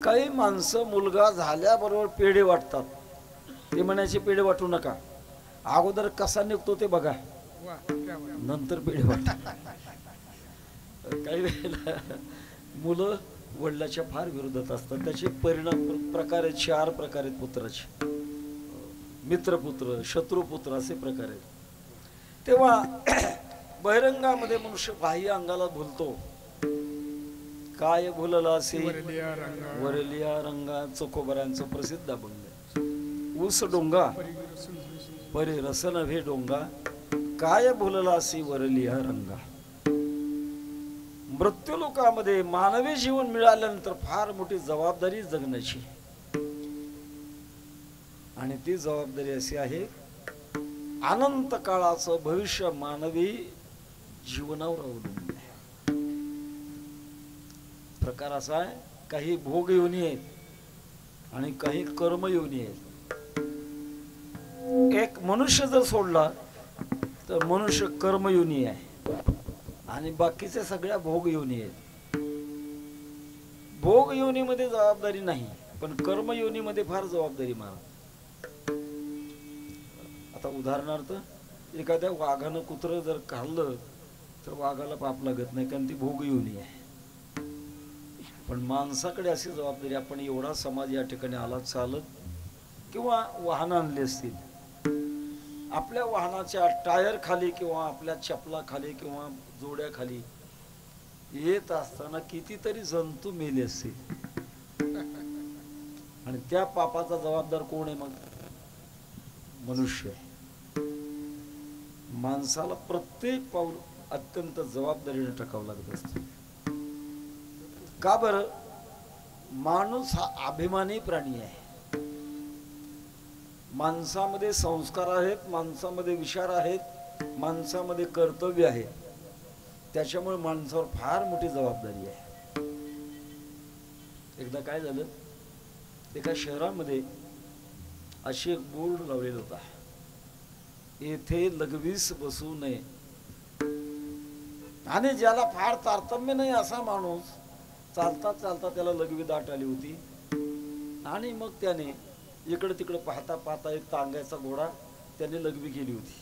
काही माणसं मुलगा झाल्याबरोबर पेढे वाटतात. ते म्हणायचे पेढे वाटू नका, अगोदर कसा निघतो ते बघा, नंतर पेढे वाटतात. काही वेळेला मुलं वडिलाच्या फार विरोधात असतात. त्याचे परिणाम प्रकार आहेत, 4 प्रकार आहेत पुत्राचे. मित्रपुत्र, शत्रुपुत्र असे प्रकार आहेत. तेव्हा बहिरंगामध्ये मनुष्य बाह्य अंगाला भुलतो. काय भुलला असे वरलिया रंगा चोखोबरांचं प्रसिद्ध अभंग. ऊस डोंगा परी रस नव्हे डोंगा, काय भुलला असे वरलिया रंगा. मृत्यू लोकामध्ये मानवी जीवन मिळाल्यानंतर फार मोठी जबाबदारी जगण्याची, आणि ती जबाबदारी अशी आहे, अनंत काळाचं भविष्य मानवी जीवनावर अवलंबून आहे. प्रकार असा आहे, काही भोग योनी आहेत आणि काही कर्म योनी आहेत. एक मनुष्य जर सोडला तर मनुष्य कर्म योनी आहे आणि बाकीच्या सगळ्या भोग योनी आहेत. भोग योनीमध्ये जबाबदारी नाही, पण कर्म योनीमध्ये फार जबाबदारी मारा. आता उदाहरणार्थ, एखाद्या वाघानं कुत्रं जर खाल्लं तर वाघाला पाप लागत नाही, कारण ती भोग योनी आहे. पण माणसाकडे अशी जबाबदारी, आपण एवढा समाज या ठिकाणी आला चालत किंवा वाहन आणले असतील, आपल्या वाहनाच्या टायर खाली किंवा आपल्या चपला खाली किंवा जोड्या खाली येत असताना कितीतरी जंतू मेले असतील, आणि त्या पापाचा जबाबदार कोण आहे? मग मनुष्य. माणसाला प्रत्येक पाऊल अत्यंत जबाबदारीने टाकावं लागत असतं. का बरं? माणूस हा अभिमानी प्राणी आहे. माणसामध्ये संस्कार आहेत, माणसामध्ये विचार आहेत, माणसामध्ये कर्तव्य आहे. त्याच्यामुळे माणसावर फार मोठी जबाबदारी आहे. एकदा काय झालं, एका शहरामध्ये अशी एक बोर्ड लावलेला होता, येथे लघवीस बसू नये. आणि ज्याला फार तारतम्य नाही असा माणूस, चालता चालता त्याला लघवी दाट आली होती, आणि मग त्याने इकडे तिकडे पाहता पाहता एक तांग्याचा घोडा त्याने लघवी केली होती.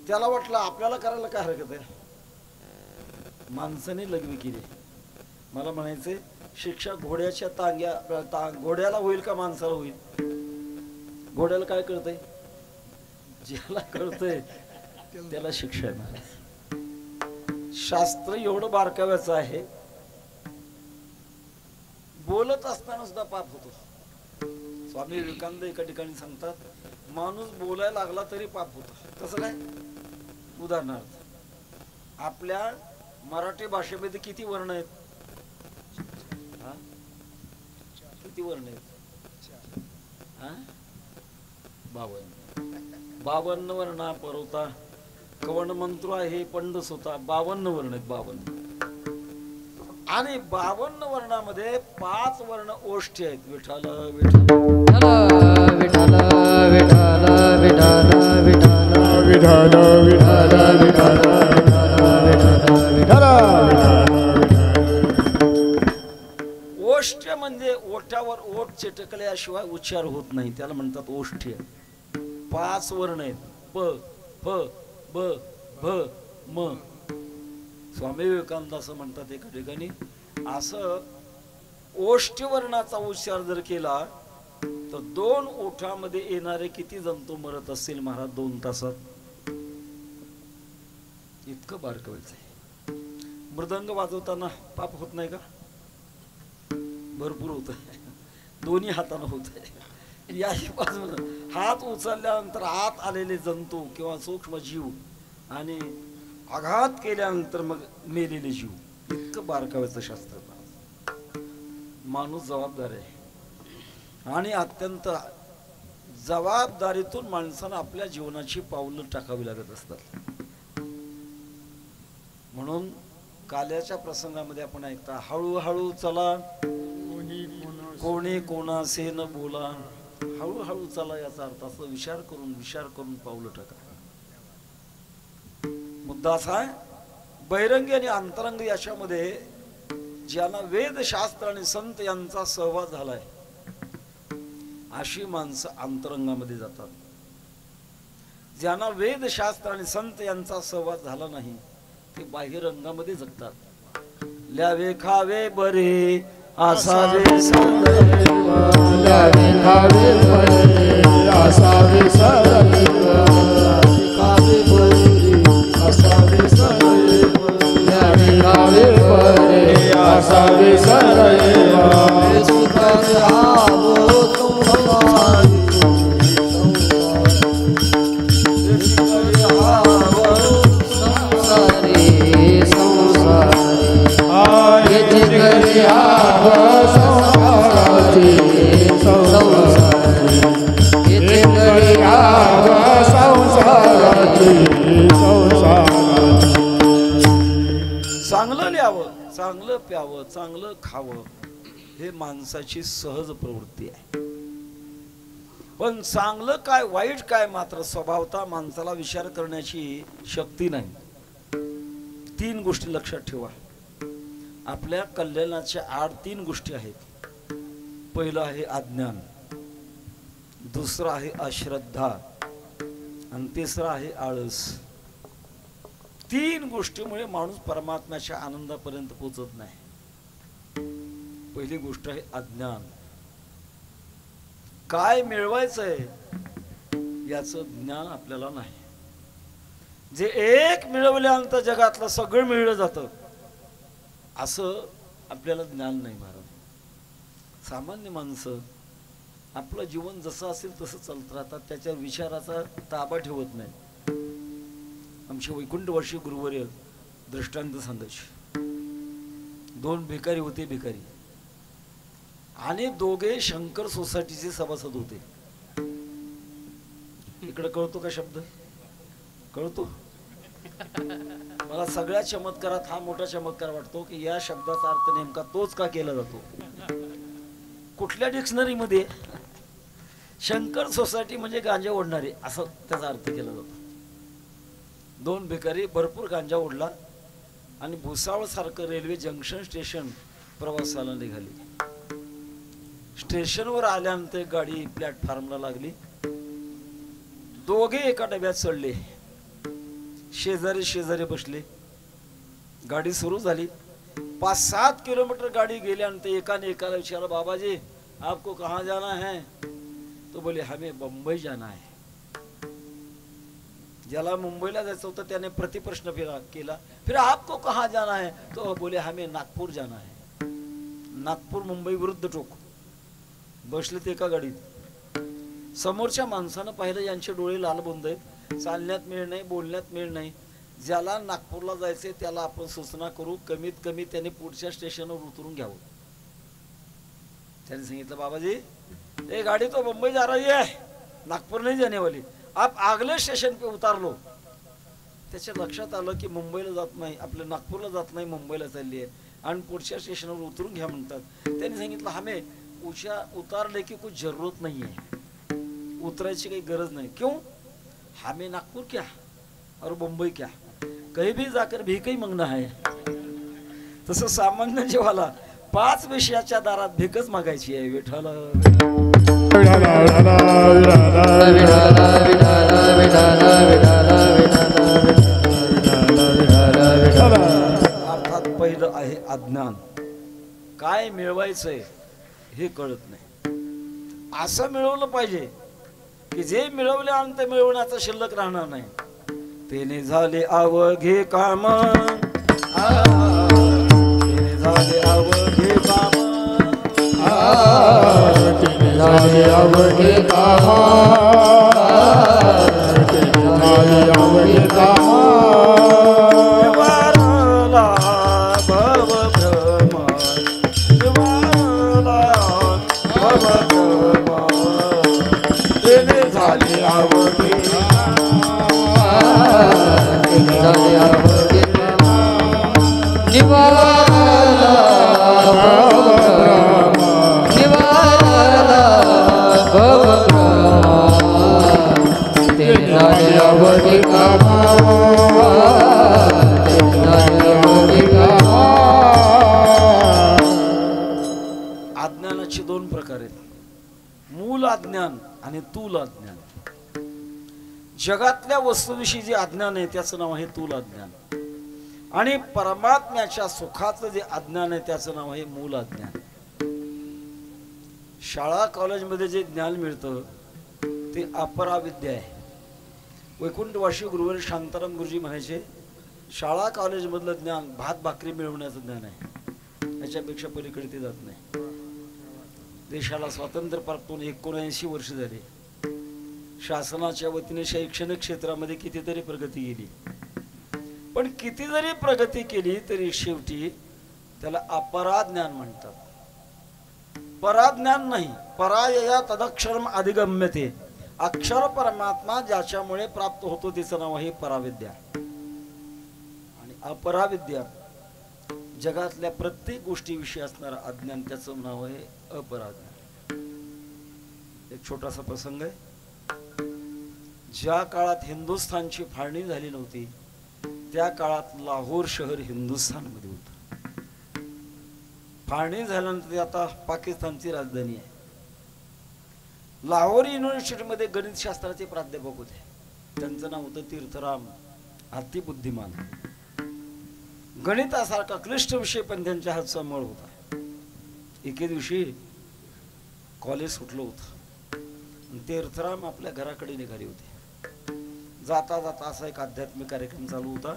त्याला वाटलं आपल्याला करायला काय हरकत आहे, माणसाने लघवी केली. मला म्हणायचे, शिक्षा घोड्याच्या घोड्याला होईल का माणसाला होईल? घोड्याला काय कळतंय? ज्याला कळतंय त्याला शिक्षा आहे. शास्त्र एवढं बारकाव्याचं आहे, बोलत असताना सुद्धा पाप होतो. स्वामी विवेकानंद एका ठिकाणी सांगतात, माणूस बोलायला लागला तरी पाप होतो. कसं काय? उदाहरणार्थ, आपल्या मराठी भाषेमध्ये किती वर्ण आहेत? किती वर्ण आहेत? 52 वर्णा परवता कवण मंत्र आहे पंडस होता. 52 वर्ण आहेत, 52. आणि 52 वर्णामध्ये 5 वर्ण ओष्ठी आहेत. विठाल विठाल विठाल विठाल विठाल विठाल विठाल विठाल. ओष्ठ्य म्हणजे ओठावर ओठ चिटकल्याशिवाय उच्चार होत नाही, त्याला म्हणतात ओष्ठ्य. 5 वर्ण आहेत, प फ ब भ म. स्वामी विवेकानंद असं म्हणतात एका ठिकाणी, असं ओष्ठी वर्णाचा उच्चार जर केला तर 2 ओठामध्ये येणारे किती जंतू मरत असतील महाराज 2 तासात? इतकं बारकावायचं आहे. मृदंग वाजवताना पाप होत नाही का? भरपूर होत आहे. दोन्ही हातानं होत आहे. या बाजूनं हात उचलल्यानंतर आत आलेले जंतू किंवा सूक्ष्म जीव, आणि आघात केल्यानंतर मग मेलेले जीव. इतकं बारकाव्याचं शास्त्र. माणूस जबाबदार आहे, आणि अत्यंत जबाबदारीतून माणसानं आपल्या जीवनाची पावलं टाकावी लागत असतात. म्हणून काल्याच्या प्रसंगामध्ये आपण ऐकता, हळूहळू चला कोणी कोणासे न बोला. हळूहळू चला याचा अर्थ असं विचार करून पावलं टाका. मुद्दा असा आहे, बहिरंगी आणि अंतरंग याच्यामध्ये ज्यांना वेदशास्त्र आणि संत यांचा सहवास झालाय अशी माणसं अंतरंगामध्ये जातात. ज्यांना वेदशास्त्र आणि संत यांचा सहवास झाला नाही ते बाह्यरंगामध्ये जगतात. ल्यावे खावे बरे असावे सदैव, ल्यावे खावे बरे असावे सदैव, खावे बरे असावे सदैव, ल्यावे खावे बरे असावे सदैव. चांगलं ल्यावं, चांगलं प्यावं, चांगलं खावं हे माणसाची सहज प्रवृत्ती आहे. पण चांगलं काय वाईट काय मात्र स्वभावता माणसाला विचार करण्याची शक्ती नाही. 3 गोष्टी लक्षात ठेवा. आपल्या कल्याणाच्या आड 3 गोष्टी आहेत. पहिलं आहे अज्ञान, दुसरं आहे अश्रद्धा आणि तिसरं आहे आळस. 3 गोष्टीमुळे माणूस परमात्म्याच्या आनंदापर्यंत पोहोचत नाही. पहिली गोष्ट आहे अज्ञान. काय मिळवायचंय याचं ज्ञान आपल्याला नाही. जे एक मिळवल्यानंतर जगातलं सगळं मिळलं जातं असं आपल्याला ज्ञान नाही. महाराज, सामान्य माणसं आपलं जीवन जसं असेल तसं चालत राहतात, त्याच्या विचाराचा ताबा ठेवत नाही. आमचे वैकुंठवर्षी गुरुवर्य दृष्टांत सांगायचे. 2 भिकारी होते. भिकारी आणि दोघे शंकर सोसायटीचे सभासद होते. इकडे कळतो का शब्द? कळतो? मला सगळ्या चमत्कारात हा मोठा चमत्कार वाटतो की या शब्दाचा अर्थ नेमका तोच का केला जातो. कुठल्या डिक्शनरी मध्ये शंकर सोसायटी म्हणजे गांजा ओढणारे असं त्याचा अर्थ केला जातो. 2 भिकारी भरपूर गांजा ओढला आणि भुसावळ सारखं रेल्वे जंक्शन स्टेशन प्रवासाला निघाली. स्टेशनवर आल्यानंतर गाडी प्लॅटफॉर्मला लागली. दोघे एका डब्यात चढले, शेजारी शेजारी बसले. गाडी सुरू झाली. 5-7 किलोमीटर गाडी गेल्यानंतर एकाने एकाला विचारलं, बाबाजी आपको कहाँ जाना है? तो बोले हमें बंबई जाना है. ज्याला मुंबईला जायचं होतं त्याने प्रतिप्रश्न केला, फिर आपको कहाँ जाना है? तो बोले हमें नागपूर जाना है. नागपूर मुंबई विरुद्ध टोक. बसले ते एका गाडीत. समोरच्या माणसानं पाहिलं यांचे डोळे लालबुंद आहेत, चालण्यात मेळ नाही, बोलण्यात मेळ नाही. ज्याला नागपूरला जायचंय त्याला आपण सूचना करू, कमीत कमी त्याने पुढच्या स्टेशनवर उतरून घ्यावं. त्याने सांगितलं, बाबाजी ये गाड़ी तो मुंबई जा रही है, नागपूर नहीं जाने वाली, आप अगले स्टेशन पे उतार लो. त्याच्या लक्षात आलं की मुंबईला जात नाही, आपल्या नागपूरला जात नाही, मुंबईला चालली आहे आणि पुढच्या स्टेशनवर उतरून घ्या म्हणतात. त्यांनी सांगितलं हमें उतारने की कुछ जरूरत नहीं है, उतरायची काही गरज नाही. क्यों? हमें नागपुर क्या और मुंबई क्या, कहीं भी जाकर भीख ही मागना है. तसं सामान्य जीवाला 5 विषयाच्या दारात भीकच मागायची आहे. विठ्ठल अर्थात पहिलं आहे अज्ञान. काय मिळवायचंय हे कळत नाही. असं मिळवलं पाहिजे की जे मिळवल्यानंतर मिळवण्याचं शिल्लक राहणार नाही. तेने झाले अवघे काम, तेने झाले अवघे काम, तेने झाले अवघे काम, तेने झाले अवघे काम. निवारला भव भ्रम, निवारला भव भ्रम, तेने झाले अवघे ज्ञानाचे दोन प्रकार आहेत, मूल अज्ञान आणि तूल अज्ञान. जगातल्या वस्तूविषयी जे अज्ञान आहे त्याचं नाव आहे तूल अज्ञान, आणि परमात्म्याच्या सुखाचं जे अज्ञान आहे त्याचं नाव आहे मूल अज्ञान. शाळा कॉलेजमध्ये जे ज्ञान मिळतं ते अपराविद्या आहे. वैकुंठवासी गुरुवर शांताराम गुरुजी म्हणायचे, शाळा कॉलेजमधलं ज्ञान भात भाकरी मिळवण्याचं ज्ञान आहे, याच्यापेक्षा पलीकडे ते जात नाही. देशाला स्वातंत्र्य प्राप्त होऊन 79 वर्ष झाले. शासनाच्या वतीने शैक्षणिक क्षेत्रामध्ये कितीतरी प्रगती केली, पण किती जरी प्रगती केली तरी शेवटी त्याला अपराज्ञान म्हणतात. पराज्ञान नाही. परायया तदक्षरम अधिगम्यते. अक्षर परमात्मा ज्याच्यामुळे प्राप्त होतो त्याचं नाव आहे पराविद्या. आणि अपराविद्या जगातल्या प्रत्येक गोष्टीविषयी असणारं अज्ञान, त्याचं नाव आहे अपराज्ञान. एक छोटासा प्रसंग आहे. ज्या काळात हिंदुस्थानची फाळणी झाली नव्हती त्या काळात लाहोर शहर हिंदुस्थानमध्ये होतं. फाळणी झाल्यानंतर ते आता पाकिस्तानची राजधानी आहे. लाहोर युनिव्हर्सिटीमध्ये गणितशास्त्राचे प्राध्यापक होते. त्यांचं नाव होतं तीर्थराम. अतिबुद्धिमान. गणितासारखा क्लिष्ट विषय पण त्यांच्या हातचा मळ होता. एके दिवशी कॉलेज सुटलं होतं. तीर्थराम आपल्या घराकडे निघाले होते. जाता जाता असा एक आध्यात्मिक कार्यक्रम चालू होता.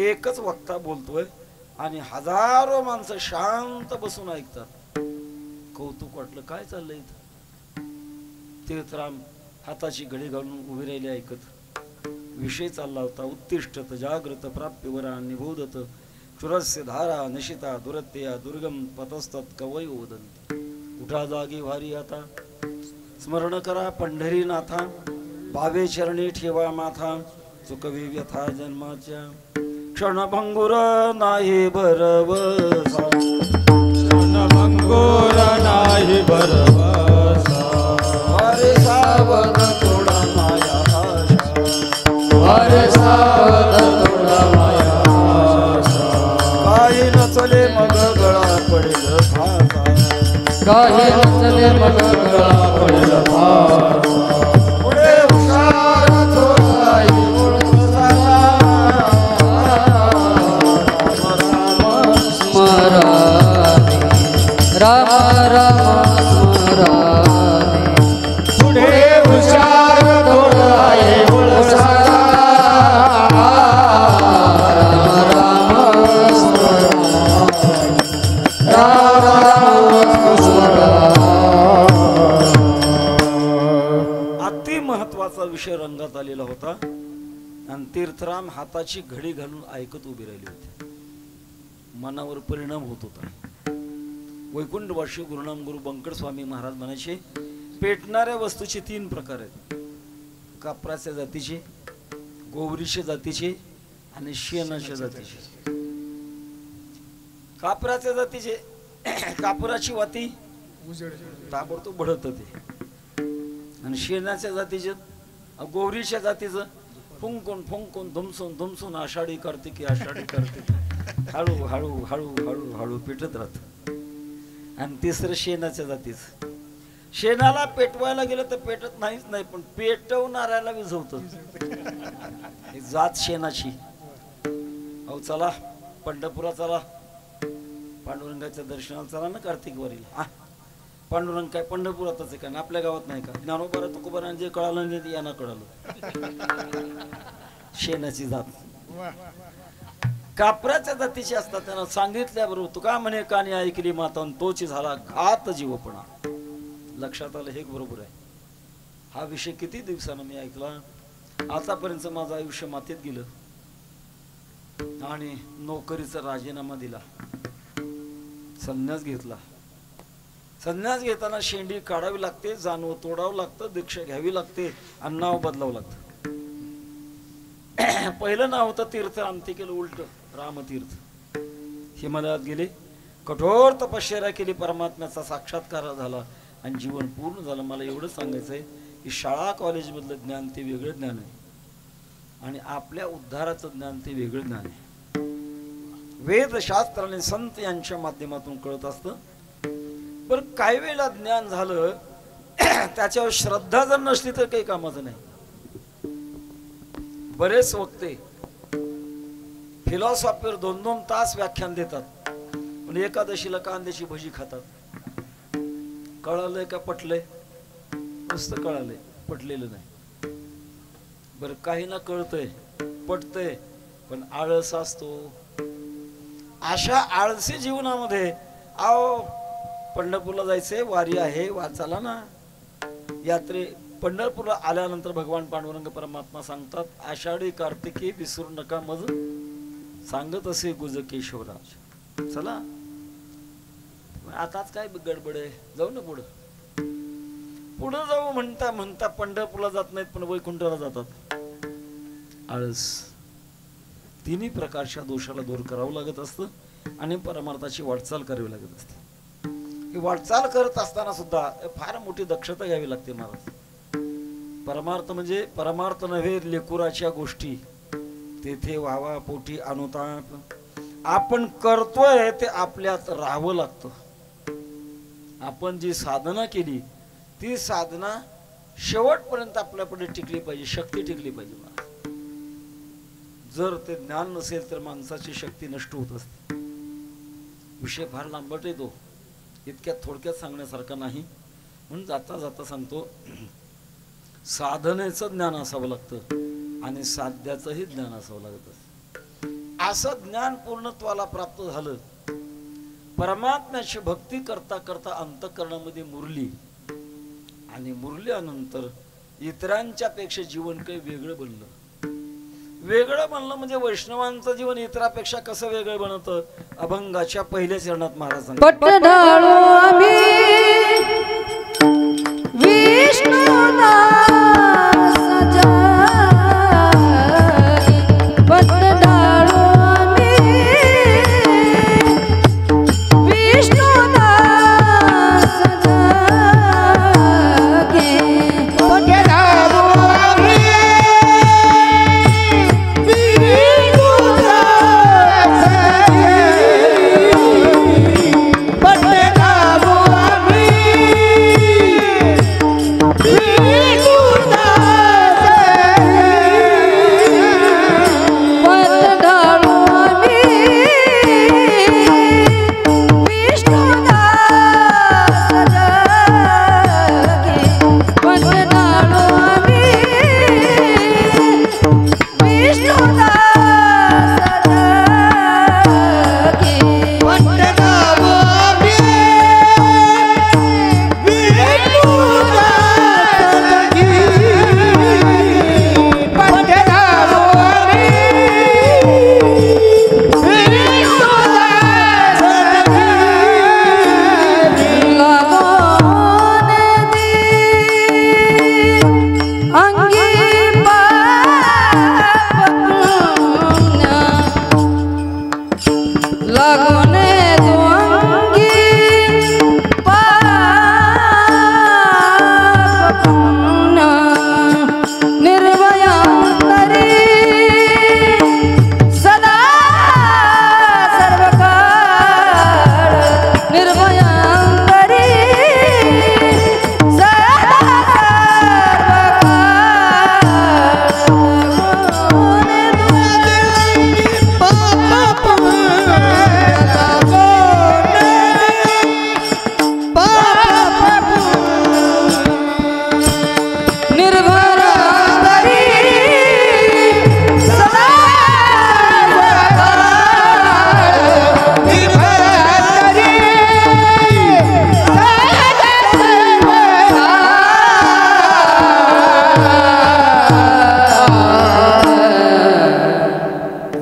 एकच वक्ता बोलतोय आणि हजारो माणसं शांत बसून ऐकतात. कौतुक वाटलं, काय चाललंय इथं. तीर्थराम हाताची घडी घालून उभे राहिले ऐकत. विषय चालला होता, उत्तिष्ठत जागृत प्राप्यवरा निबोधत क्षुरस्य धारा निशिता दुरत्या दुर्गम पतस्तत कवय ओदंत. उठा जागी वारी आता, स्मरण करा पंढरीनाथा, भावे चरणी ठेवा माथा, चुकवी व्यथा जन्माच्या क्षणभंगुर नाही भरवसा. क्षणभंगुर नाही भरवसा. अरे सावध थोडा माया आशा, अरे सावध थोडा माया आशा. काही नचले मग गळा पडेल फासा, काही नचले मग गळा पडेल फासा. पुढे हुशार थोडा राम राम स्मराने. पुढे हुशार थोडा आहे उळसारा. राम राम स्मराने. राम राम स्मराने. अति महत्वाचा विषय रंगात आलेला होता. आणि तीर्थराम हाताची घडी घालून ऐकत उभे राहिले होते. मनावर परिणाम होत होता. वैकुंठवासी गुरुनाम गुरु बंकट स्वामी महाराज म्हणायचे, पेटणाऱ्या वस्तूचे 3 प्रकार आहेत. कापराच्या जातीचे, गोवरीच्या जातीचे आणि शेणाच्या जातीचे. कापराच्या जातीचे कापराची वाती ताबडतोब बढत होते. आणि शेणाच्या जातीचे गोवरीच्या जातीचं फुंकून फुंकून धुमसून धुमसून आषाढी कार्तिकी आषाढी कार्तिकी हळू हळू हळू हळू हळू पेटत राहत. आणि तिसरं शेणाच्या जातीचं. शेणाला पेटवायला गेलं तर पेटत नाहीच नाही, पण पेटवणाऱ्याला विझवत. जात शेणाची. अहो चला पंढरपुरा चला, पांडुरंगाच्या दर्शनाला चला ना कार्तिक वारीला. पांडुरंग काय पंढरपुरातच आहे का, आपल्या गावात नाही का. ज्ञानोबा तुकोबा जे कळालं नाही यांना कळालं. शेणाची जात. कापराच्या जातीची असतात. त्यांना सांगितल्याबरोबर तुका म्हणे कानी ऐकली माता तोची झाला घात जीवपणा. लक्षात आलं हे बरोबर आहे. हा विषय किती दिवसानं मी ऐकला. आतापर्यंत माझं आयुष्य मातीत गेलं. आणि नोकरीचा राजीनामा दिला, संन्यास घेतला. संन्यास घेताना शेंडी काढावी लागते, जानवं तोडावं लागतं, दीक्षा घ्यावी लागते आणि नाव बदलावं लागतं. पहिलं नाव होतं तीर्थ, अंती केलं उलट रामतीर्थ. हिमालयात गेले, कठोर तपश्चर्या केली, परमात्म्याचा साक्षात्कार झाला आणि जीवन पूर्ण झालं. मला एवढं सांगायचंय की शाळा कॉलेजमधलं ज्ञान ते वेगळं ज्ञान आहे आणि आपल्या उद्धाराचं ज्ञान ते वेगळं ज्ञान आहे. वेदशास्त्र आणि संत यांच्या माध्यमातून कळत असतं. पण काही वेळेला ज्ञान झालं त्याच्यावर श्रद्धा जर नसली तर काही कामाचं नाही. बरेच वक्ते फिलॉसॉफीवर 2-2 तास व्याख्यान देतात, पण एकादशीला कांद्याची भजी खातात. कळालंय का? पटलंय? नुसतं कळालंय, पटलेलं नाही. बरं, काही ना कळतंय, पटतंय, पण आळस असतो. अशा आळसी जीवनामध्ये आओ पंढरपूरला जायचंय, वारी आहे, चला ना यात्रे. पंढरपूरला आल्यानंतर भगवान पांडुरंग परमात्मा सांगतात, आषाढी कार्तिकी विसरू नका मज सांगत असे गुज केशवराज. चला आताच काय गडबड आहे, जाऊ ना पुढं. पुढं जाऊ म्हणता म्हणता पंढरपूरला जात नाहीत, पण वैकुंठाला जातात. आळस. तिन्ही प्रकारच्या दोषाला दूर करावं लागत असतं आणि परमार्थाची वाटचाल करावी लागत असते. ही वाटचाल करत असताना सुद्धा फार मोठी दक्षता घ्यावी लागते महाराज. परमार्थ म्हणजे परमार्थ नव्हे, लेकुराच्या गोष्टी तेथे व्हावा पोटी अनुताप. आपण करतोय ते आपल्यात राहावं लागतं. आपण जी साधना केली ती साधना शेवटपर्यंत आपल्यापुढे टिकली पाहिजे, शक्ती टिकली पाहिजे. जर ते ज्ञान नसेल तर माणसाची शक्ती नष्ट होत असते. विषय फार लांबट येतो, इतक्यात थोडक्यात सांगण्यासारखा नाही, म्हणून जाता जाता सांगतो. साधनेचं ज्ञान असावं लागतं आणि साध्याचंही ज्ञान असावं लागत असतं. असं ज्ञान पूर्णत्वाला प्राप्त झालं, परमात्म्याची भक्ती करता करता अंतःकरणामध्ये मुरली आणि मुरल्यानंतर इतरांच्या पेक्षा जीवन काही वेगळं बनलं. वेगळं बनलं म्हणजे वैष्णवांचं जीवन इतरांपेक्षा कसं वेगळं बनतं? अभंगाच्या पहिल्या चरणात महाराज सांगतात, पट्टढाळू आम्ही विष्णुदास जागी, पट्टढाळू आम्ही विष्णुदास जागी, पट्टढाळू आम्ही विष्णुदास जागी, पट्टढाळू आम्ही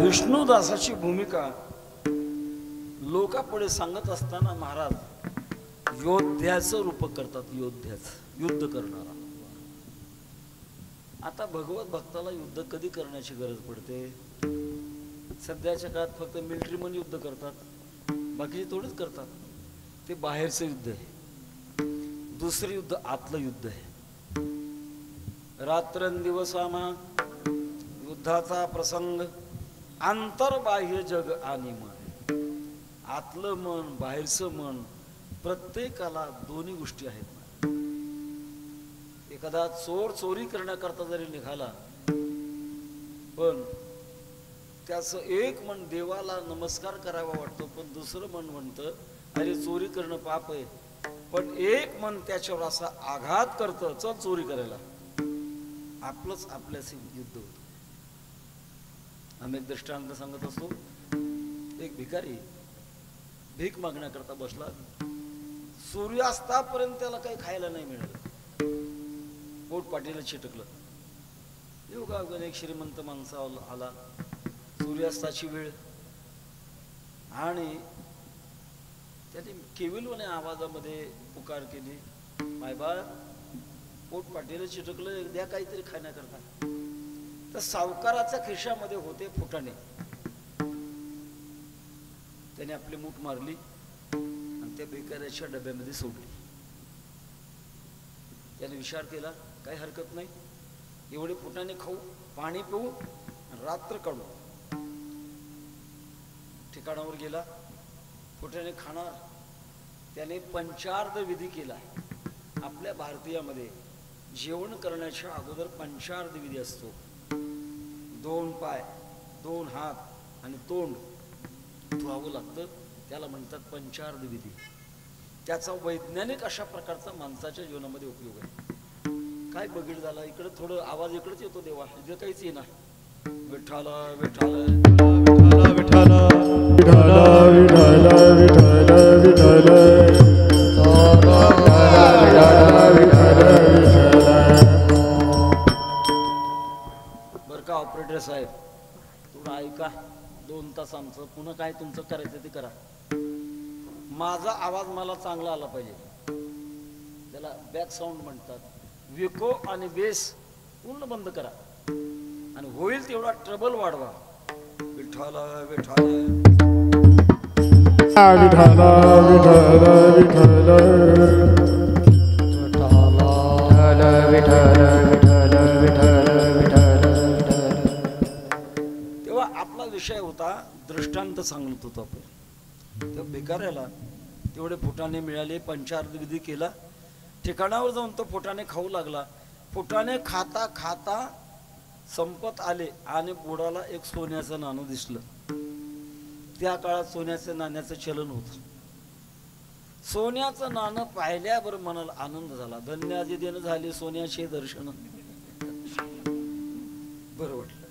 विष्णुदासाची भूमिका लोकांपुढे सांगत असताना महाराज योद्ध्याचं रूप करतात. योद्ध्याचं, युद्ध करणारा. आता भगवत भक्ताला युद्ध कधी करण्याची गरज पडते? सध्याच्या काळात फक्त मिलिटरी म्हणून युद्ध करतात, बाकीचे थोडेच करतात. ते बाहेरचं युद्ध आहे. दुसरं युद्ध आतलं युद्ध आहे. रात्रंदिवस आम्हा युद्धाचा प्रसंग, आंतरबाह्य जग आणि मन. आतलं मन, बाहेरचं मन प्रत्येकाला दोन्ही गोष्टी आहेत. एखादा चोर चोरी करण्याकरता जरी निघाला, पण त्याचं एक मन देवाला नमस्कार करावा वाटतो, पण दुसरं मन म्हणतं अरे चोरी करणं पाप आहे. पण एक मन त्याच्यावर असा आघात करतं, चल चोरी करायला. आपलंच आपल्याशी युद्ध होतं. आम्ही एक दृष्टांत सांगत असतो. एक भिकारी भीक मागण्याकरता बसला. सूर्यास्तापर्यंत त्याला काही खायला नाही मिळालं. पोट पाठीला चिटकलं. योगायोगाने एक श्रीमंत माणसा आला. सूर्यास्ताची वेळ, आणि त्याने केविलवाने आवाजामध्ये पुकार केली, मायबाळ पोट पाठीला चिटकलं, द्या काहीतरी खाण्याकरता. तर सावकाराच्या खिशामध्ये होते फुटाणे. त्याने आपली मूठ मारली आणि त्या भिकाऱ्याच्या डब्यामध्ये सोडली. त्याने विचार केला, काही हरकत नाही, एवढे फुटाणे खाऊ, पाणी पिऊ, रात्र काढू. ठिकाणावर गेला, फुटाणे खाणार. त्याने पंचार्ध विधी केला. आपल्या भारतीयामध्ये जेवण करण्याच्या अगोदर पंचार्ध विधी असतो. 2 पाय, 2 हात आणि तोंड धुवावं लागतं. त्याला म्हणतात पंचार्ध विधी. त्याचा वैज्ञानिक अशा प्रकारचा माणसाच्या जीवनामध्ये उपयोग आहे. काय बघीड झाला, इकडे थोडं आवाज इकडेच येतो देवा, इथे काहीच येईना. विठ्ठला विठ्ठला विठ्ठल विठ्ठल विठ्ठल विठ्ठल विठ्ठल बर का ऑपरेटर साहेब, थोडं ऐका. 2 तास आमचं, पुन्हा काय तुमचं करायचं ते करा. माझा आवाज मला चांगला आला पाहिजे. त्याला बॅक साऊंड म्हणतात. विको आणि बेस पूर्ण बंद करा आणि होईल तेवढा ट्रबल वाढवा. विठ्ठल विठ्ठल विठ्ठल विठ्ठल विठ्ठल. तेव्हा आपला विषय होता, दृष्टांत सांगत होतो आपण. त्या भिकाऱ्याला तेवढे फुटाणे मिळाले, पंचार्ध विधी केला. ठिकाणावर जाऊन तो फुटाणे खाऊ लागला. फुटाणे खाता खाता संपत आले आणि बुडाला एक सोन्याचं नाणं दिसलं. त्या काळात सोन्याच्या नाण्याचं चलन होतं. सोन्याचं नाणं पाहिल्यावर मनाला आनंद झाला. धन्याजी देणं झाले सोन्याचे दर्शन. बरं वाटलं,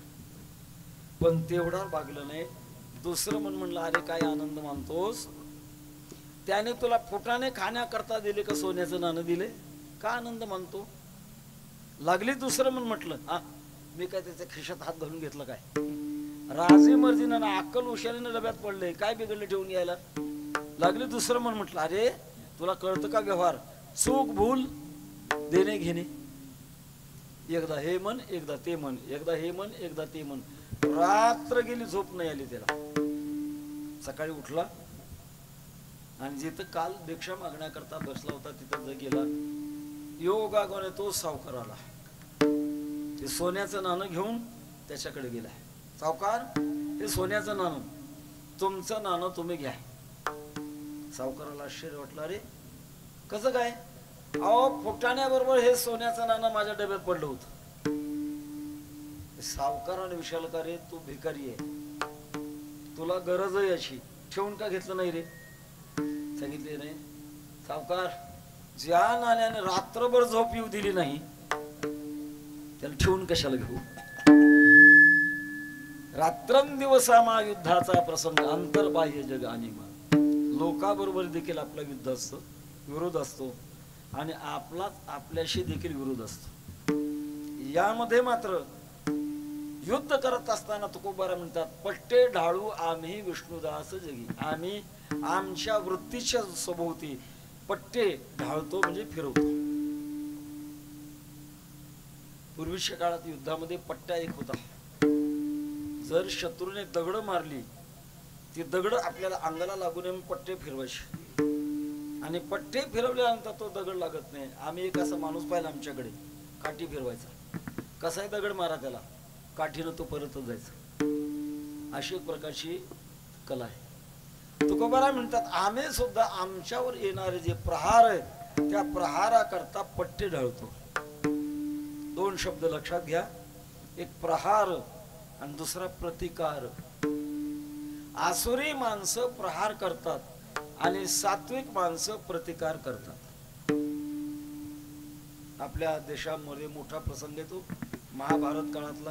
पण तेवढा भागलं नाही. दुसरं मन म्हणलं, अरे काय आनंद मानतोस, त्याने तुला फुटाणे खाण्याकरता दिले का सोन्याचं नाणं दिले, का आनंद मानतो. लागली दुसरं मन म्हटलं, हा मी काय त्याच्या खिशात हात घालून घेतलं काय, राजी मर्जीनं अक्कल हुशारीनं डब्यात पडले, काय बिघडलं ठेवून घ्यायला. लागली दुसरं मन म्हटलं, अरे तुला कळतं का व्यवहार, चूक भूल देणे घेणे. एकदा हे मन एकदा ते मन, एकदा हे मन एकदा ते मन. रात्र गेली, झोप नाही आली त्याला. सकाळी उठला आणि जिथं काल भिक्षा मागण्याकरता बसला होता तिथं गेला. योगागोने तो सावकार आला. ते सोन्याचं नाणं घेऊन त्याच्याकडे गेला. सावकार, हे सोन्याचं नाणं, तुमचं नाणं तुम्ही घ्या. सावकाराला आश्चर्य वाटलं, अरे कसं काय, अहो फुटाण्याबरोबर हे सोन्याचं नाणं माझ्या डब्यात पडलं होतं. सावकाराने विचारलं, का रे तू भिकारी आहे, तुला गरज आहे याची, ठेवून का घेतलं नाही रे. सांगितले नाही. सावकार, ज्या नाण्याने रात्रभर झोप येऊ दिली नाही त्याला ठेवून कशाला घेऊ. रात्रंदिवस युद्धाचा प्रसंग, अंतर्बाह्य जग अनिमा. लोकाबरोबर देखील आपला युद्ध असतो, विरोध असतो, आणि आपलाच आपल्याशी देखील विरोध असतो. यामध्ये मात्र युद्ध करत असताना तुकोबारा म्हणतात, पट्टे ढाळू आम्ही विष्णुदास जगी. आम्ही आमच्या वृत्तीच्या सभोवती पट्टे ढाळतो, म्हणजे फिरवतो. पूर्वीच्या काळात युद्धामध्ये पट्टा एक होता. जर शत्रूने दगड मारली, ती दगड आपल्याला अंगाला लागू नये पट्टे फिरवायचे, आणि पट्टे फिरवल्यानंतर तो दगड लागत नाही. आम्ही एक असा माणूस पाहिला आमच्याकडे, काठी फिरवायचा. कसाही दगड मारा त्याला, काठीनं तो परतच जायचा. अशी एक प्रकारची कला आहे. तुकोबाराय म्हणतात आम्ही सुद्धा आमच्यावर येणारे जे प्रहार आहेत त्या प्रहाराकरता पट्टे ढळतो. दोन शब्द लक्षात घ्या, एक प्रहार आणि दुसरा प्रतिकार. आसुरी माणसं प्रहार करतात आणि सात्विक माणसं प्रतिकार करतात. आपल्या देशामध्ये मोठा प्रसंग येतो महाभारत काळातला.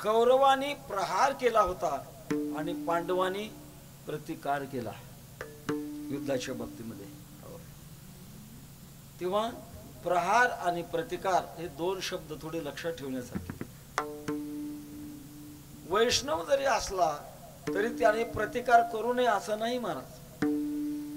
कौरवांनी प्रहार केला होता आणि पांडवांनी प्रतिकार केला युद्धाच्या बाबतीमध्ये. तेव्हा प्रहार आणि प्रतिकार हे दोन शब्द थोडे लक्षात ठेवण्यासारखे. वैष्णव जरी असला तरी त्याने प्रतिकार करू नये असं नाही महाराज.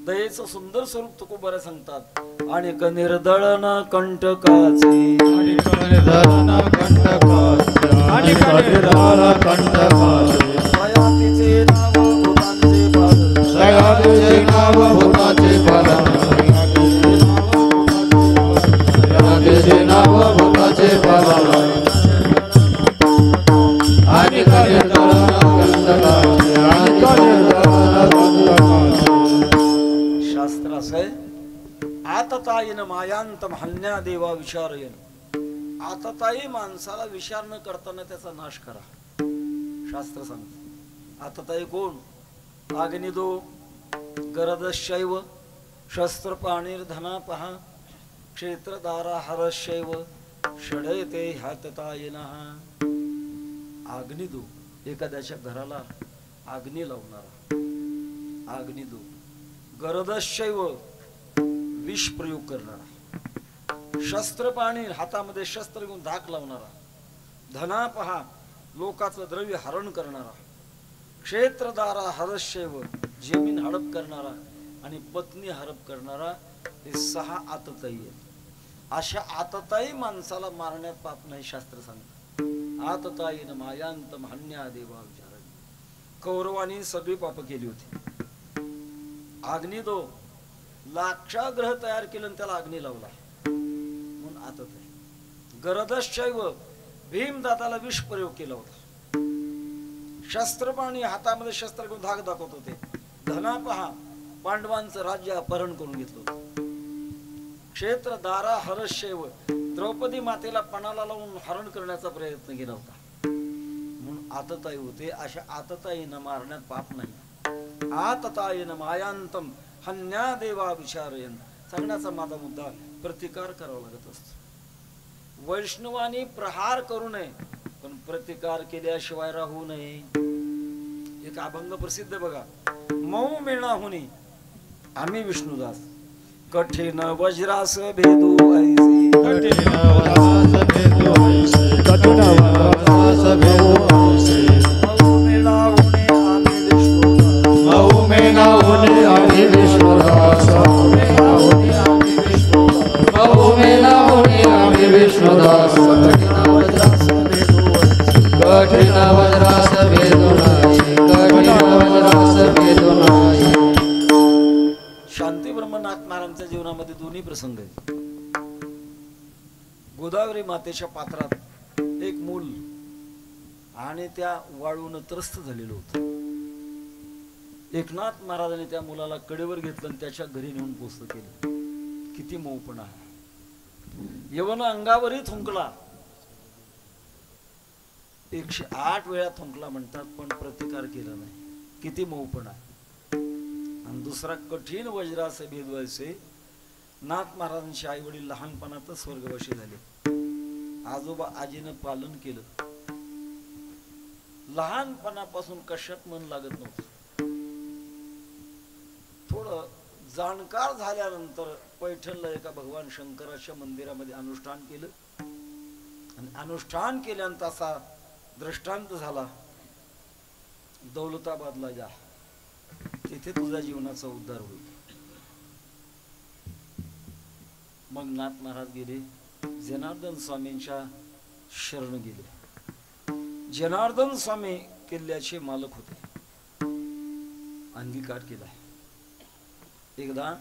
दयेचं सुंदर स्वरूप तुकोबारा सांगतात. आणि निर्दळन कंटकाचे आणि निर्दळन कंटकाचे आणि निर्दळन कंटकाचे दयातीचे नाव भूतांचे पालन दयातीचे नाव भूताचे पालन दयातीचे नाव भूताचे पालन आणि निर्दळन कंटकाचे आणि निर्दळन कंटकाचे. शास्त्र असं आहे आततायीन मायांतम हन्या देवा विचारयन. आततायी माणसाला विचार न करताना त्याचा नाश करा. शास्त्र सांगत आततायी कोण? अग्निदो गरदशैव शस्त्रपाणीर धनापहा क्षेत्रदारा हरशैव षडयते ह्याततायिनः. अग्निदो एखाद्याच्या घराला अग्नी लावणारा अग्निदो. गरदशैव विष प्रयोग करणारा. शस्त्रपाणी हातामध्ये शस्त्र घेऊन धाक लावणारा. धनापहा लोकाचं द्रव्य हरण करणारा. क्षेत्रदारा हरशैव जमीन हडप करणारा आणि पत्नी हडप करणारा. हे 6 आतताई आहेत. अशा आतताई माणसाला मारण्यात पाप नाही शास्त्र सांगतं. आतताईन मायांतम हन्या देवा विचार. कौरवांनी सगळी पाप केली होती. अग्निदो लाक्षाग्रह तयार केलं आणि त्याला अग्नी लावला म्हणून आतताई. गरदशैव भीमदाताला विष प्रयोग केला होता. शस्त्रपाणी हातामध्ये शस्त्र घेऊन धाक दाखवत होते. धनापहा पांडवांचं राज्य अपहरण करून घेतलं होतं. क्षेत्रदारा हरशैव द्रौपदी मातेला पणाला लावून हरण करण्याचा प्रयत्न केला होता म्हणून आतताई होते. अशा आतताईनं मारण्यात पाप नाही. आतताईन मायांतम हन्या देवा विचारयन. सांगण्याचा माझा मुद्दा प्रतिकार करावा लागत असतो. वैष्णवानी प्रहार करू नये पण प्रतिकार केल्याशिवाय राहू नये. एक अभंग प्रसिद्ध बघा. मऊ मेणा होनी आम्ही विष्णुदास कठीण वज्रास भेदू ऐसे. कठीण वज्रास भेदू ऐसे कठीण वज्रास भेदू ऐसे. मऊ मेणा होणे आम्ही विष्णुदास मऊ मेणा होणे आम्ही विष्णुदास मऊ मेणा होणे आम्ही विष्णुदास मऊ मेणा होणे आम्ही विष्णुदास. कठीण वज्रास भेदू ऐसे कठीण वज्रास भेदू ऐसे कठीण वज्रास भेदू ऐसे. शांती ब्रह्मनाथ महाराजांच्या जीवनामध्ये दोन्ही प्रसंग आहेत. गोदावरी मातेच्या पात्रात एक मूल आणि त्या वाळून त्रस्त झालेलं होतं. एकनाथ महाराजांनी त्या मुलाला कडेवर घेतलं आणि त्याच्या घरी नेऊन पोचलं केलं. किती मऊपणा. यवन अंगावरही थुंकला. 108 वेळा थुंकला म्हणतात पण प्रतिकार केला नाही. किती मऊपणा. आणि दुसरा कठीण वज्रास भेदवायचे. नाथ महाराजांचे आई वडील लहानपणातच स्वर्गवासी झाले. आजोबा आजीनं पालन केलं. लहानपणापासून कशात मन लागत नव्हतं. थोडं जाणकार झाल्यानंतर पैठणला एका भगवान शंकराच्या मंदिरामध्ये अनुष्ठान केलं आणि अनुष्ठान केल्यानंतर असा दृष्टांत झाला. दौलताबादला जा, तिथे तुझ्या जीवनाचा उद्धार होईल. मग नाथ महाराज गेले. जनार्दन स्वामींच्या शरण गेले. जनार्दन स्वामी किल्ल्याचे मालक होते. अंगीकार केला. एकदा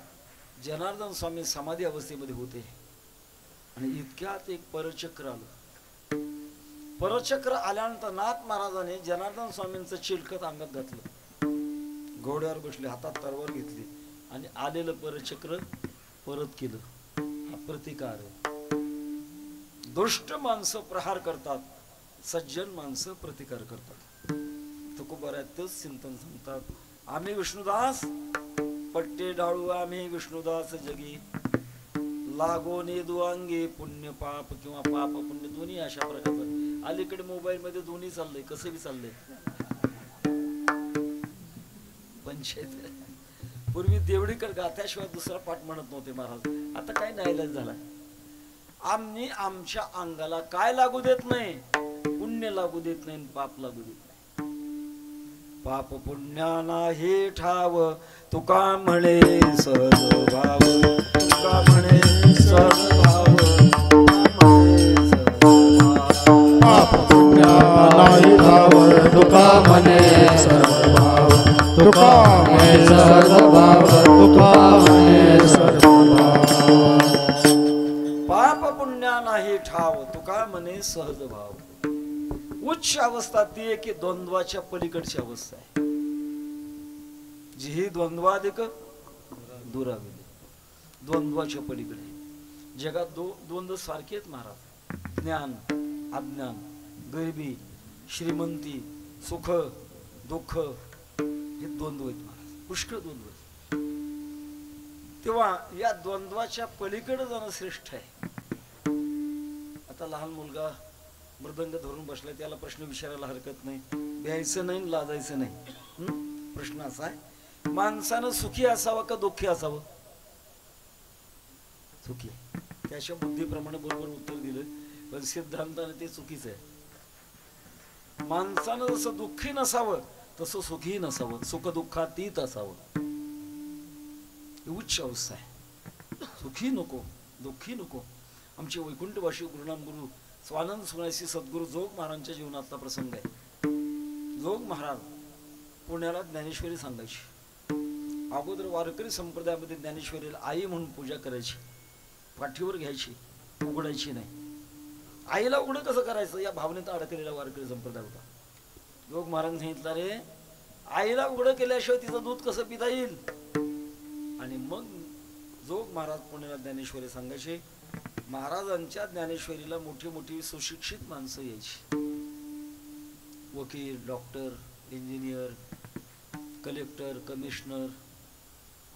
जनार्दन स्वामी समाधी अवस्थेमध्ये होते आणि इतक्यात एक परचक्र आलं. परचक्र आल्यानंतर नाथ महाराजांनी जनार्दन स्वामींचं चिलखत अंगात घातलं घोड्यावर बसले, हातात तलवार घेतली आणि आलेलं परचक्र परत केलं. हा प्रतिकार आहे. दुष्ट माणसं प्रहार करतात, सज्जन माणसं प्रतिकार करतात. तुकोबारातच चिंतन सांगतात, आम्ही विष्णुदास पट्टे डाळू आम्ही विष्णुदास जगी, लागोने दुआंगे पुण्य पाप किंवा पाप पुण्य दोन्ही अशा प्रकारचं. अलीकडे मोबाईल मध्ये दोन्ही चाललंय, कसं बी चाललंय पंचायत. पूर्वी देवडीकर गात्याशिवाय दुसरा पाठ म्हणत नव्हते महाराज, आता काय नाईलाज झाला. आम्ही आमच्या अंगाला काय लागू देत नाही, पुण्य लागू देत नाही, पाप लागू देत नाही. पाप पुण्याना हे ठाव तुका म्हणे सहज भाव, तुका म्हणे सहज भाव, पाप पुण्याना हे ठाव तुका म्हणे सहज भाव, तुका म्हणे सहज भाव, तुका म्हणे सहज भाव. पाप पुण्या नाही ठाव तुका म्हणे सहज भाव. उच्च अवस्था ती आहे की द्वंद्वाच्या पलीकडची अवस्था आहे, जी ही द्वंद्वाधिक दुराविले. द्वंद्वाच्या पलीकडे जगात द्वंद्व सारखे आहेत महाराज. ज्ञान अज्ञान, गरिबी श्रीमंती, सुख दुःख, हे द्वंद्व आहेत महाराज, पुष्कळ द्वंद्व आहेत. तेव्हा या द्वंद्वाच्या पलीकडे जाणं श्रेष्ठ आहे. आता लहान मुलगा मृदंग धरून बसलाय, त्याला प्रश्न विचारायला हरकत नाही, भ्यायचं नाही लाजायचं नाही. प्रश्न असा आहे, माणसानं सुखी असावं का दुःखी असावं? सुखी. त्याच्या बुद्धीप्रमाणे बरोबर उत्तर दिलं, पण सिद्धांताने ते चुकीचं आहे. माणसानं जसं दुःखी नसावं तसं सुखी नसावं, सुख दुःखातीत असावं. उच्च अवस्था आहे. सुखी नको दुःखी नको. आमचे वैकुंठवासी गुरुनाम गुरु स्वानंद सुनासी सद्गुरु जोग महाराजांच्या जीवनातला प्रसंग आहे. जोग महाराज पुण्याला ज्ञानेश्वरी सांगायची. अगोदर वारकरी संप्रदायामध्ये ज्ञानेश्वरीला आई म्हणून पूजा करायची, पाठीवर घ्यायची, उघडायची नाही. आईला उघड कसं करायचं या भावनेत अडकलेला वारकरी संप्रदाय होता. जोग महाराज सांगितलं, रे आईला उघड केल्याशिवाय तिचं दूध कसं पिता येईल. आणि मग जोग महाराज पुण्याला ज्ञानेश्वरी सांगायचे. महाराजांच्या ज्ञानेश्वरीला मोठी मोठी सुशिक्षित माणसं यायची, वकील, डॉक्टर, इंजिनियर, कलेक्टर, कमिशनर,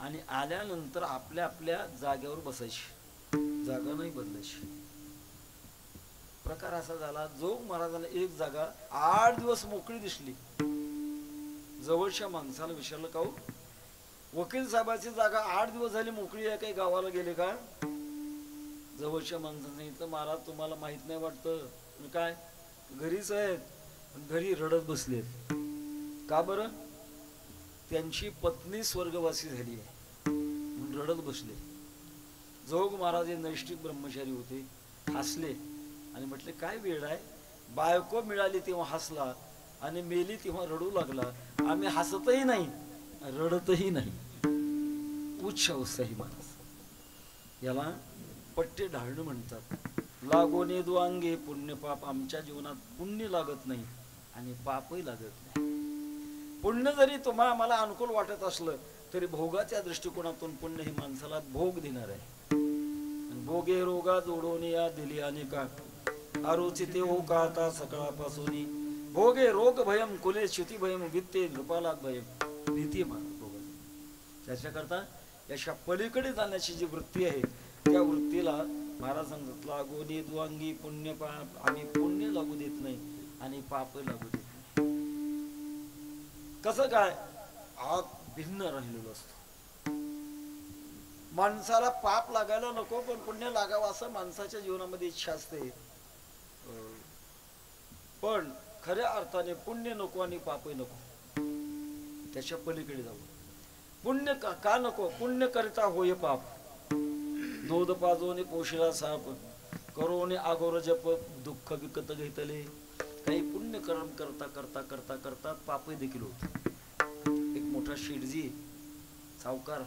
आणि आल्यानंतर आपल्या आपल्या जागेवर बसायची, जागा नाही बदलायची. प्रकार असा झाला, जोग महाराजांना एक जागा 8 दिवस मोकळी दिसली. जवळच्या माणसाला विचारलं, का हो वकील साहेबाची जागा 8 दिवस झाली मोकळी आहे, काही गावाला गेले का? जवळच्या माणसाने सांगितलं, महाराज तुम्हाला माहित नाही वाटतं, काय घरीच आहेत, घरी रडत बसलेत. का बरं? त्यांची पत्नी स्वर्गवासी झाली आहे म्हणून रडत बसले. जोग महाराज हे नैष्ठिक ब्रह्मचारी होते, हसले आणि म्हटले, काय वेळ आहे, बायको मिळाली तेव्हा हसला आणि मेली तेव्हा रडू लागला. आम्ही हसतही नाही रडतही नाही. उच्च अवस्था ही महाराज, याला पट्टे ढाळणं म्हणतात. लागोने दुआंगे पुण्य पाप. आमच्या जीवनात पुण्य लागत नाही आणि पापही लागत नाही. पुण्य जरी तुम्हाला आम्हाला अनुकूल वाटत असलं तरी भोगाच्या दृष्टिकोनातून पुण्य हे माणसाला भोग देणार आहे. भोगे रोगा जोडून या दिली अनेका, आरोचिते हो का आता सकाळपासून. भोगे रोग भयम कुले च्युती भयम, वित्ते नृपाला भयम, भीती भोगाची. त्याच्याकरता याच्या पलीकडे जाण्याची जी वृत्ती आहे त्या वृत्तीला महाराज सांगतात, लागोनी दुआंगी पुण्य पाप. आम्ही पुण्य लागू देत नाही आणि पाप लागू देत नाही. कसं काय? आत भिन्न राहिलेलो असतो. माणसाला पाप लागायला नको पण पुण्य लागावं असं माणसाच्या जीवनामध्ये इच्छा असते, पण खऱ्या अर्थाने पुण्य नको आणि पापही नको. त्याच्या पलीकडे जाऊ. पुण्य का नको? पुण्य करता होय पाप. दूध पाजोने पोशिला साप, करोने आगोर जप, दुःख विकत घेतले. काही पुण्य कर्म करता करता करता करता पापही देखील होत. एक मोठा शेठजी सावकार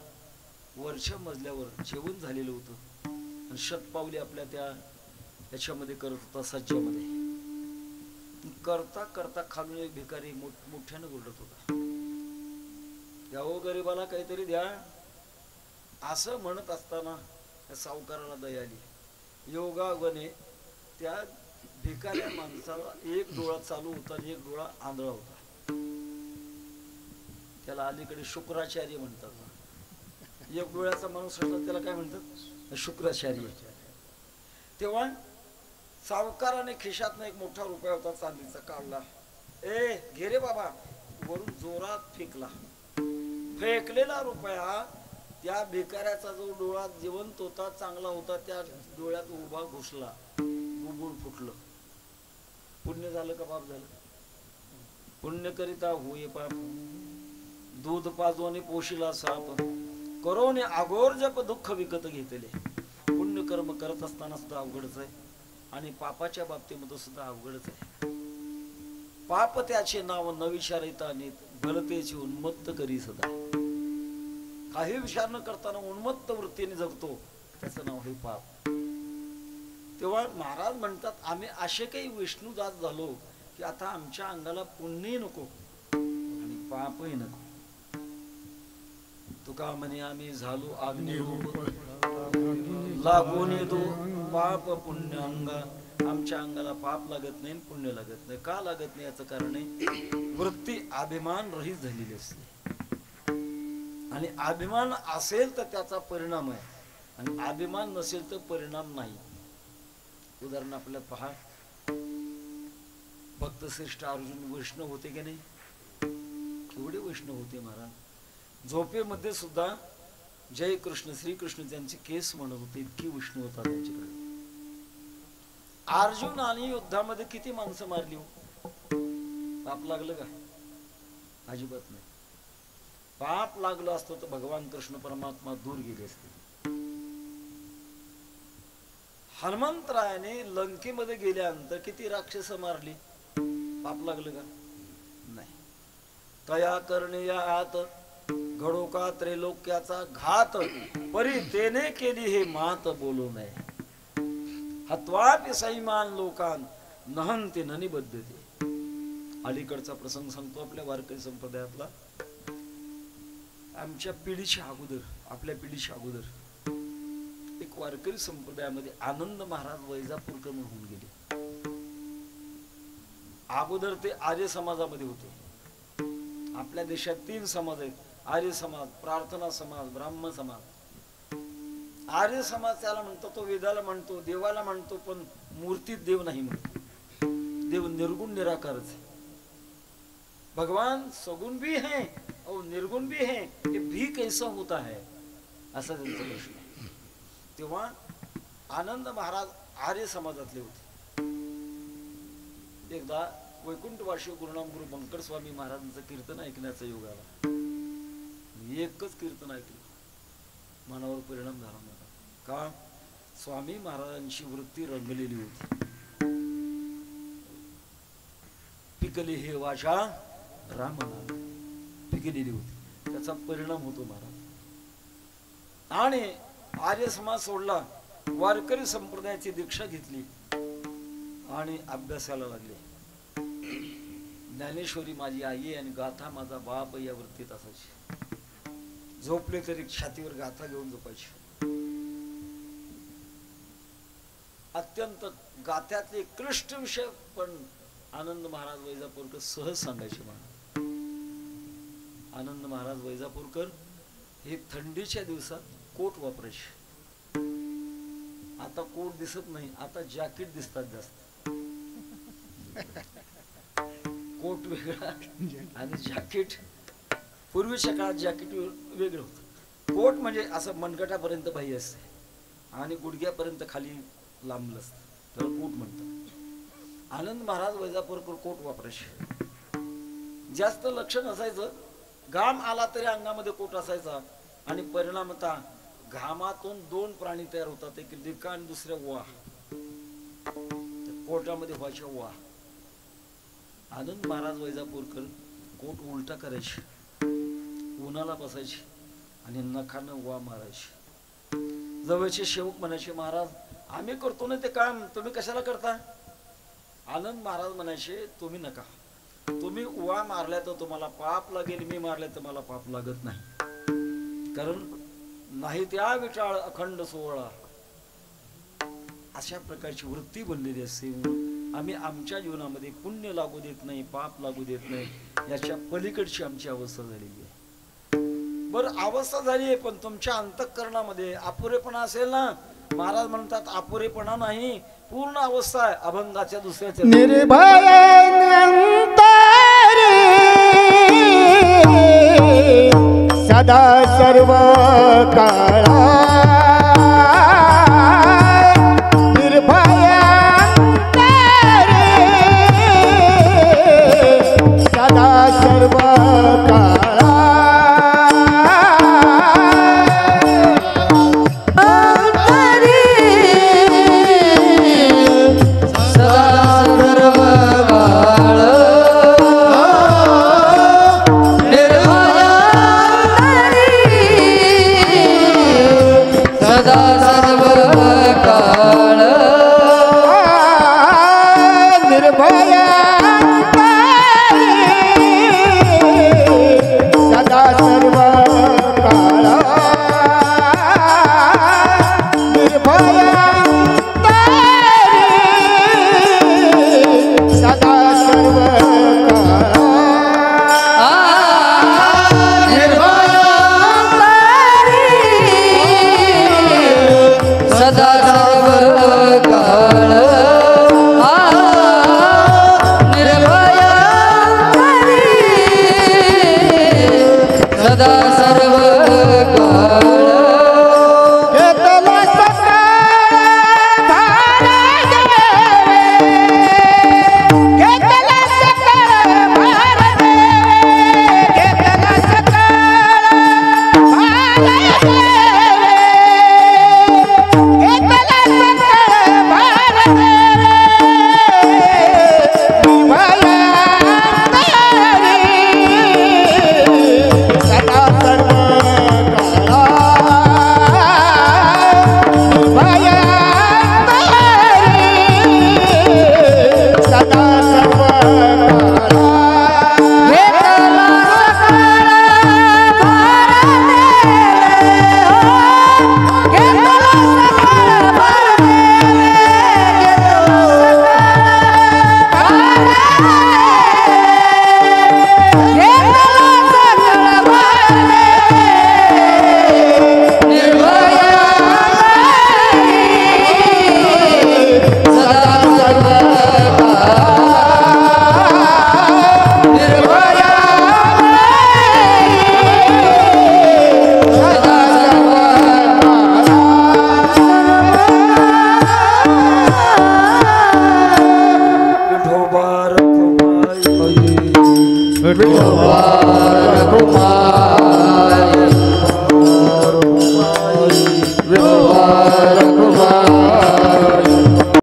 वरच्या मजल्यावर जेवण झालेलं होतं आणि शतपावली आपल्या त्या याच्यामध्ये करत होता, सज्जामध्ये. करता करता खालून एक भिकारी मोठ्यानं ओरडत होता. द्यावं गरीबाला काहीतरी द्या असं म्हणत असताना त्या सावकाराला दया आली. योगायोगाने त्या भिकाऱ्या माणसाला एक डोळा चालू होता आणि एक डोळा आंधळा होता. त्याला अलीकडे शुक्राचार्य म्हणतात. एक डोळ्याचा माणूस असला त्याला काय म्हणतात? शुक्राचार्य. तेव्हा सावकाराने खिशातनं एक मोठा रुपया होता चांदीचा काढला. ए घे रे बाबा. वरून जोरात फेकला. फेकलेला रुपया त्या भिकाऱ्याचा जो डोळा जिवंत होता, चांगला होता, त्या डोळ्यात उभा घुसला. गुबुळ फुटलं. पुण्य झालं का पाप झालं? पुण्य करिता होय पाप. दूध पाजवणे पोशिला साप, करोने आगोर जप दुःख विकत घेतले. पुण्य कर्म करत असताना सुद्धा अवघडच आहे आणि पापाच्या बाबतीमध्ये सुद्धा अवघडच आहे. पाप त्याचे नाव न विचारिता नीत, भलतेची उन्मत्त करी सदा. काही विचार न करताना उन्मत्त वृत्तीने जगतो, त्याचं नाव हे पाप. तेव्हा महाराज म्हणतात आम्ही असे काही विष्णुदास झालो की आता आमच्या अंगाला पुण्यही नको आणि पापही नको. तुका म्हणे आम्ही झालो अग्निरूप, लागून येतो पाप पुण्य अंग. आमच्या अंगाला पाप लागत नाही, पुण्य लागत नाही. का लागत नाही याचं कारण आहे वृत्ती अभिमान रहित झालेली असते. आणि अभिमान असेल तर त्याचा परिणाम आहे आणि अभिमान नसेल तर परिणाम नाही. उदाहरण आपल्याला पहा, भक्त श्रेष्ठ अर्जुन वैष्णव होते की नाही? केवढे वैष्णव होते महाराज. झोपेमध्ये सुद्धा जय कृष्ण श्रीकृष्ण त्यांचे केस म्हणत होते, इतकी वैष्णव होता त्यांच्याकडे. अर्जुन आणि युद्धामध्ये किती माणसं मारली हो? पाप लागलं का? अजिबात नाही. पाप लागलं असतं तर भगवान कृष्ण परमात्मा दूर गेले असते. हनुमंतरायाने लंकेमध्ये गेल्यानंतर किती राक्षस मारली? पाप लागलं का? नाही. तया करणे या आत घडो का त्रैलोक्याचा घात, परी तेने केली हे मात बोलू नये. हत्वापि सैमान लोकान नहंते न निबद्धते. अलीकडचा प्रसंग सांगतो आपल्या वारकरी संप्रदायातला. आमच्या पिढीच्या अगोदर, आपल्या पिढीच्या अगोदर एक वारकरी संप्रदायामध्ये आनंद महाराज वैजापूरकर होऊन गेले. अगोदर ते आर्य समाजामध्ये होते. आपल्या देशात 3 समाज आहेत: आर्य समाज, प्रार्थना समाज, ब्राह्मण समाज. आर्य समाज त्याला म्हणतो, तो वेदाला म्हणतो, देवाला म्हणतो, पण मूर्तीत देव नाही म्हणतो. देव निर्गुण निराकारच है. भगवान सगुण भी है और निर्गुण भी है, ये भी कैसा होता है असा त्यांचा प्रश्न आहे. तेव्हा आनंद महाराज आर्य समाजातले होते. एकदा वैकुंठवासी गुरुनाम गुरु बंकर स्वामी महाराजांचं कीर्तन ऐकण्याचा योग आला. एकच कीर्तन ऐकलं, मनावर परिणाम झाला नव्हता. का? स्वामी महाराजांची वृत्ती रंगलेली होती. पिकली हे वाचा राम पिकलेली होती, त्याचा परिणाम होतो महाराज. आणि आर्य समाज सोडला, वारकरी संप्रदायाची दीक्षा घेतली आणि अभ्यासाला लागले. ज्ञानेश्वरी माझी आई आणि गाथा माझा बाप या वृत्तीत असायची. झोपले तरी छातीवर गाथा घेऊन झोपायची. अत्यंत गाथ्यातले क्लिष्ट विषय पण आनंद महाराज वैजापूरकर सहज सांगायचे. मला आनंद महाराज वैजापूरकर हे थंडीच्या दिवसात कोट वापरायचे. आता कोट दिसत नाही, आता जॅकेट दिसतात जास्त. कोट वेगळा आणि जॅकेट, पूर्वीच्या काळात जॅकेट वेगळं होतं. कोट म्हणजे असं मनगटापर्यंत बाही असते आणि गुडघ्यापर्यंत खाली लांबलं असतं, त्याला कोट म्हणतात. आनंद महाराज वैजापूरकर कोट वापरायचे. जास्त लक्ष नसायचं, घाम आला तरी अंगामध्ये कोट असायचा आणि परिणामतः घामातून 2 प्राणी तयार होतात, एक लिका आणि दुसऱ्या वा. कोटामध्ये व्हायच्या वा. आनंद महाराज वैजापूरकर कोट उलटा करायचे, उन्हाला बसायचे आणि नखानं वा मारायचे. जवळचे सेवक म्हणायचे, महाराज आम्ही करतो ना ते काम, तुम्ही कशाला करता? आनंद महाराज म्हणायचे, तुम्ही नका, तुम्ही उवा मारल्या तर तुम्हाला पाप लागेल, मी मारल्या तर मला पाप लागत नाही, कारण नाही त्या विटाळ अखंड सोहळा अशा प्रकारची वृत्ती बनलेली असते. आम्ही आमच्या जीवनामध्ये पुण्य लागू देत नाही, पाप लागू देत नाही, याच्या पलीकडची आमची अवस्था झालेली आहे. बरं अवस्था झाली आहे, पण तुमच्या अंतःकरणामध्ये अपुरेपणा असेल ना. महाराज म्हणतात अपुरेपणा नाही, पूर्ण अवस्था आहे अभंगाच्या दुसऱ्या निर्भय सदा सर्व काळा निर्भय सदा सर्व काळा विठोबा रखुमाई